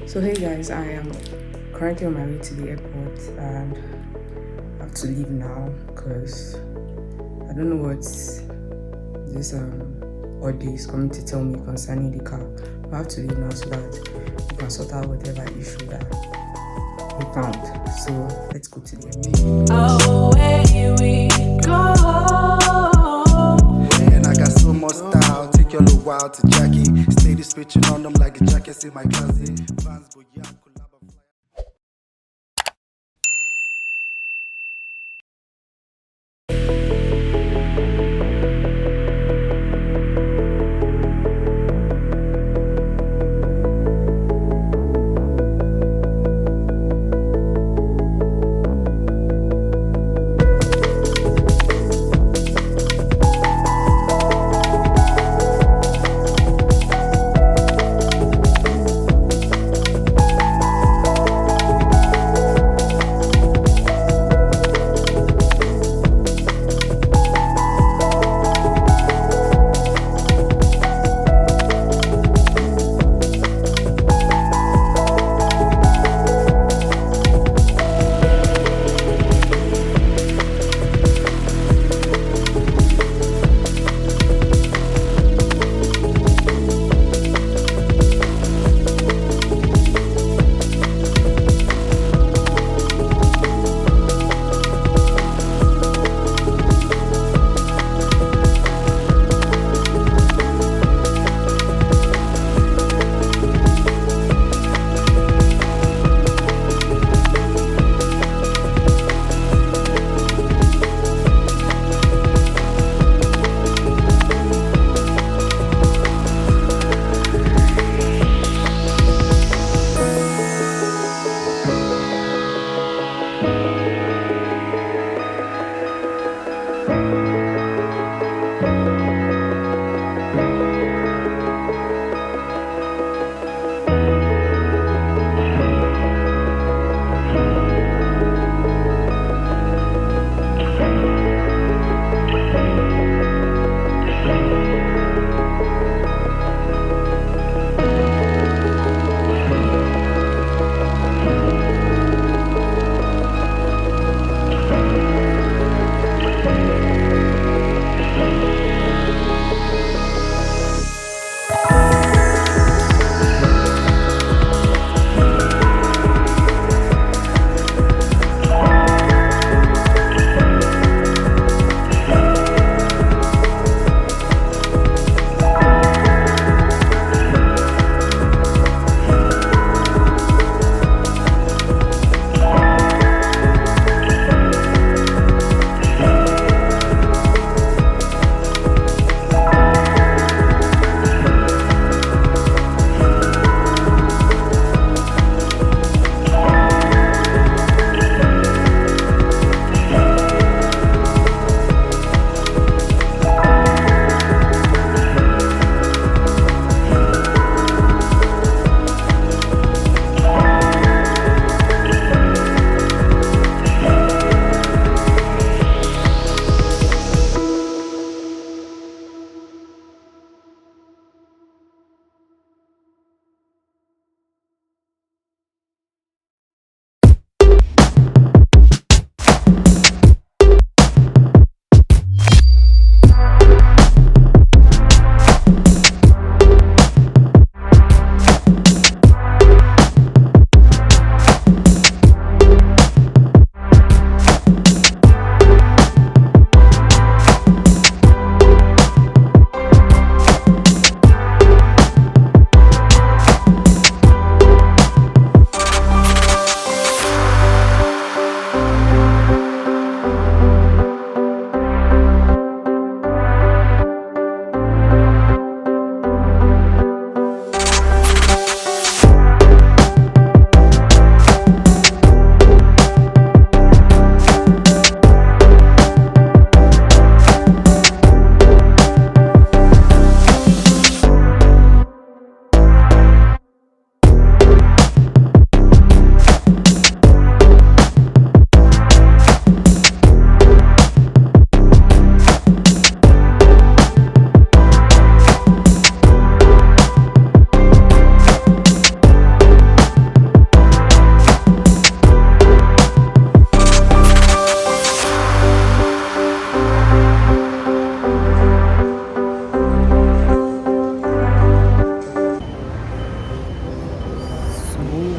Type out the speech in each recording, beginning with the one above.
So hey guys, I am currently on my way to the airport and I have to leave now because I don't know what this audio is coming to tell me concerning the car. I have to leave now so that we can sort out whatever issue that we found. So let's go to the airport. Away we go. And I got so much style, take your little while to Jackie. Steady switching on them like the jackets in my closet. Fans go yeah, collab and fly.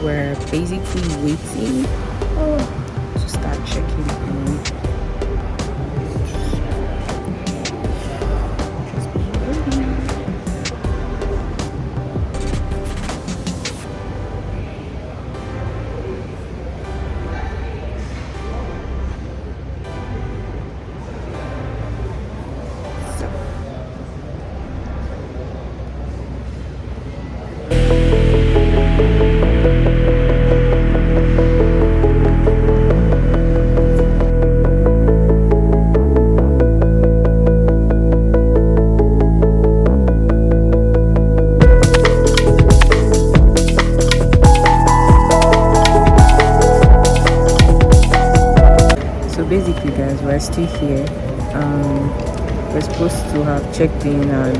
We're basically waiting to start checking in. Just be waiting. So basically, guys, we're still here. We're supposed to have checked in, and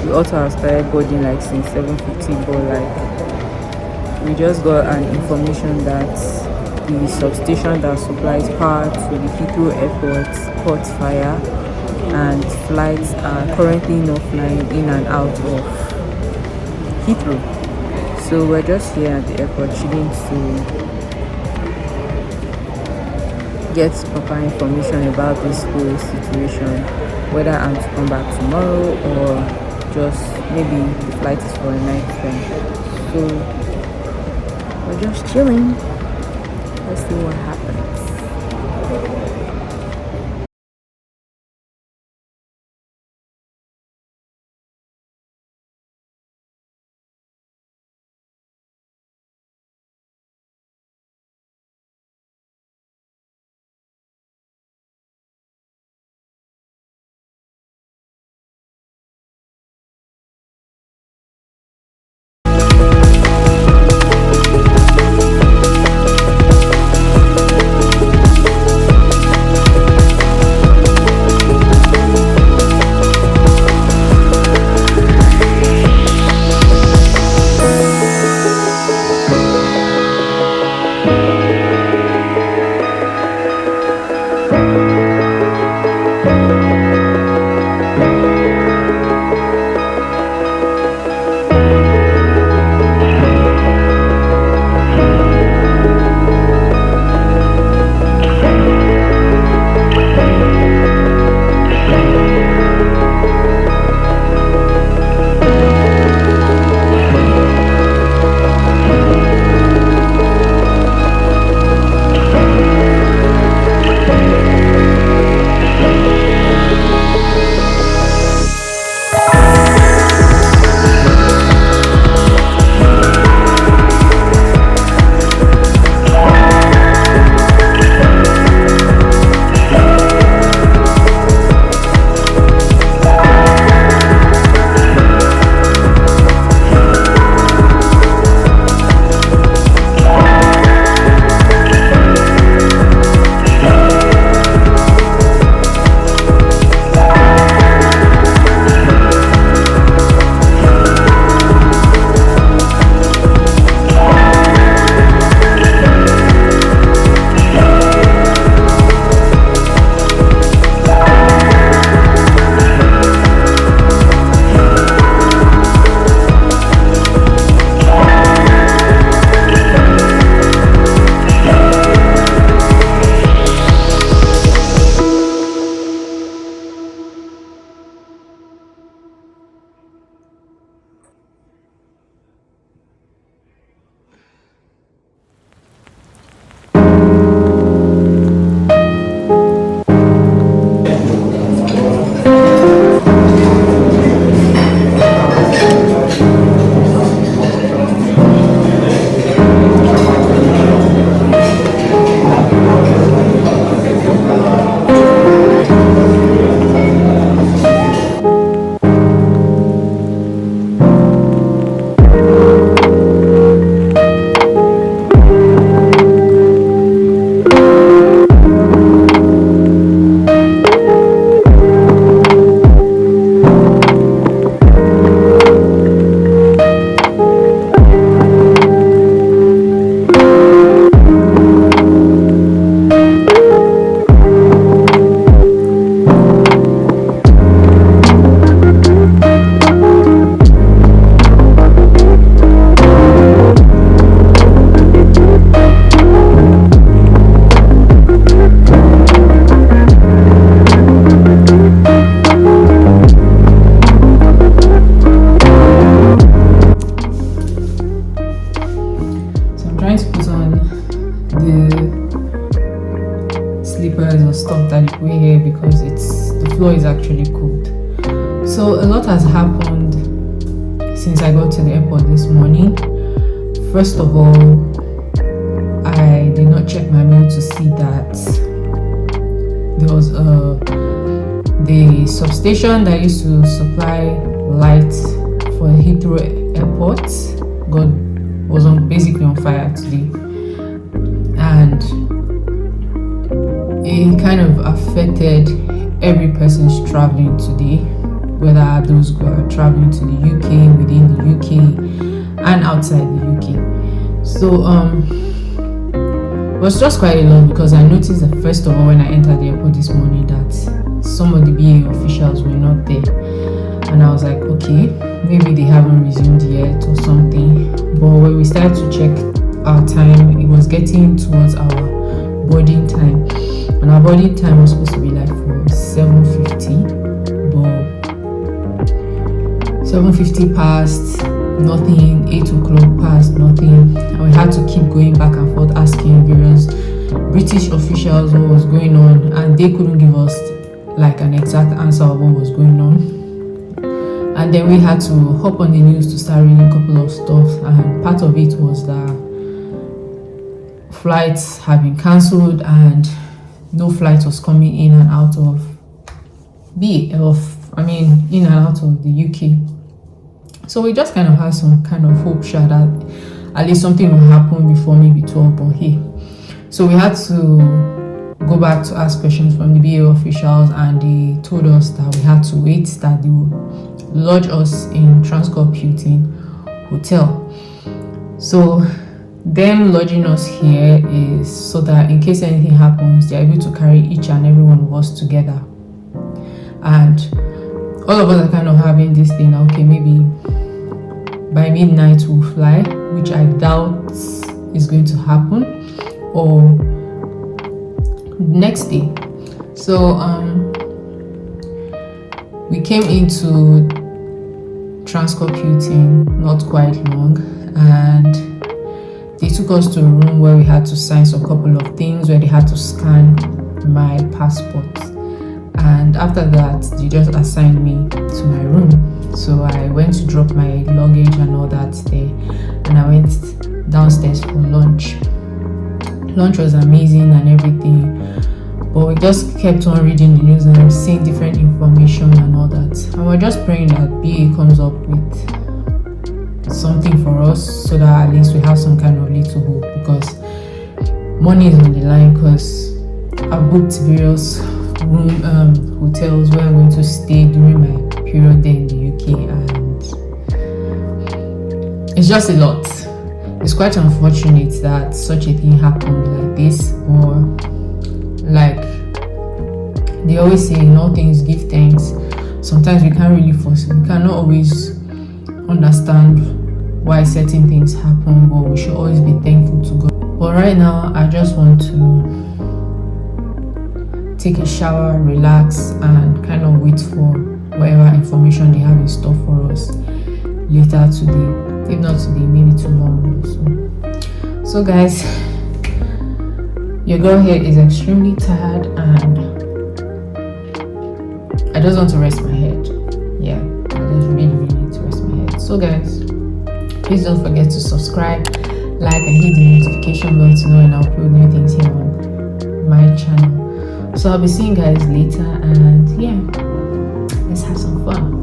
we also have started boarding like since 7:50, but like we just got an information that the substation that supplies power to the Heathrow Airport caught fire, and flights are currently not flying in and out of Heathrow. So we're just here at the airport chilling to get proper information about this whole situation, whether I'm to come back tomorrow or just maybe the flight is for a night then. So we're just chilling. Let's see what happens. stuff that they put here because the floor is actually cold. So a lot has happened since I got to the airport this morning. First of all, I did not check my mail to see that there was the substation that used to supply light for Heathrow Airport basically on fire today, and it kind of affected every person's traveling today, whether those who are traveling to the UK, within the UK, and outside the UK. So it was just quite a lot because I noticed that first of all when I entered the airport this morning that some of the BA officials were not there, and I was like, okay, maybe they haven't resumed yet or something. But when we started to check our time, it was getting towards our boarding time, and our boarding time was supposed to be like for 7:50, but 7:50 passed, nothing. 8 o'clock passed, nothing, and we had to keep going back and forth asking various British officials what was going on, and they couldn't give us like an exact answer of what was going on. And then we had to hop on the news to start reading a couple of stuff, and part of it was that flights had been cancelled and no flight was coming in and out of in and out of the UK. So we just kind of had some kind of hope that at least something will happen before maybe 12, but hey. So we had to go back to ask questions from the BA officials, and they told us that we had to wait, that they would lodge us in Transcorp Hilton Hotel. So them lodging us here is so that in case anything happens, they're able to carry each and every one of us together. And all of us are kind of having this thing, okay, maybe by midnight we'll fly, which I doubt is going to happen, or next day. So we came into Transcorp Hilton not quite long, and they took us to a room where we had to sign some couple of things, where they had to scan my passport, and after that they just assigned me to my room. So I went to drop my luggage and all that there, and I went downstairs for lunch. Lunch was amazing and everything, but we just kept on reading the news and seeing different information and all that, and we're just praying that BA comes up with something for us so that at least we have some kind of little hope, because money is on the line, because I've booked various hotels where I'm going to stay during my period there in the UK, and it's just a lot. It's quite unfortunate that such a thing happened like this, or like they always say, in all things give thanks. Sometimes we can't really force it. We cannot always understand why certain things happen, but we should always be thankful to God. But right now, I just want to take a shower, relax, and kind of wait for whatever information they have in store for us later today. If not today, maybe tomorrow. So guys, your girl here is extremely tired, and I just want to rest my head. Yeah, I just really need to rest my head. So guys, please don't forget to subscribe, like, and hit the notification bell to know when I upload new things here on my channel. So I'll be seeing you guys later, and yeah, let's have some fun.